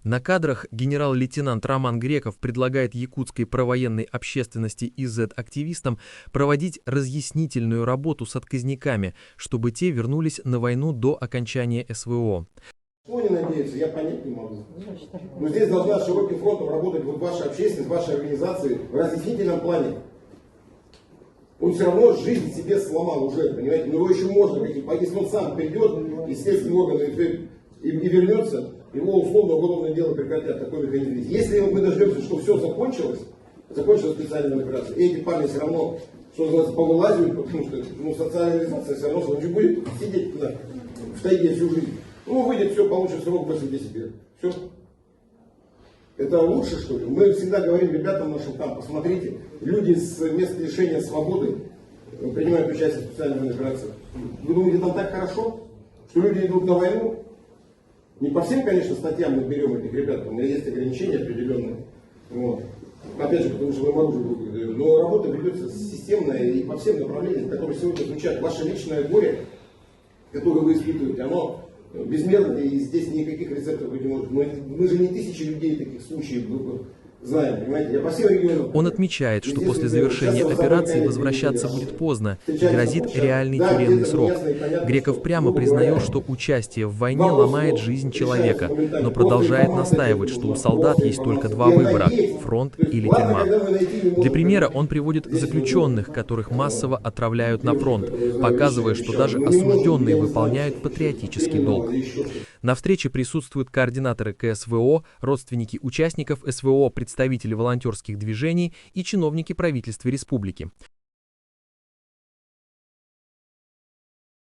На кадрах генерал-лейтенант Роман Греков предлагает якутской провоенной общественности и Z-активистам проводить разъяснительную работу с отказниками, чтобы те вернулись на войну до окончания СВО. Что они надеются, я понять не могу. Но здесь должна широким фронтом работать вот ваша общественность, ваши организации в разъяснительном плане. Он все равно жизнь себе сломал уже, понимаете, но его еще можно, если он сам придет, и следственные органы и вернется, его условно уголовное дело прекратят, такой механизм есть. Если мы дождемся, что все закончилось специальная операция, и эти парни все равно, что называется, повылазят, потому что социализация все равно, он же будет сидеть в тайге всю жизнь. Выйдет, все, получит срок 80 лет. Все. Это лучше, что ли? Мы всегда говорим ребятам нашим там, посмотрите, люди с места лишения свободы принимают участие в специальной операции. Вы думаете, там так хорошо, что люди идут на войну? Не по всем, конечно, статьям мы берем этих ребят, у меня есть ограничения определенные. Вот. Опять же, потому что мы оружие, но работа ведется системная и по всем направлениям, которые сегодня звучат. Ваше личное горе, которое вы испытываете, оно безмерно, и здесь никаких рецептов быть не может. Мы же не тысячи людей таких случаев знаем, понимаете? Я по всем регионам. Он отмечает, что после завершения операции возвращаться будет поздно и грозит реальный тюремный срок. Греков прямо признает, что участие в войне ломает жизнь человека, но продолжает настаивать, что у солдат есть только два выбора – фронт или тюрьма. Для примера он приводит заключенных, которых массово отправляют на фронт, показывая, что даже осужденные выполняют патриотический долг. На встрече присутствуют координаторы КСВО, родственники участников СВО, представители волонтерских движений и чиновники правительства республики.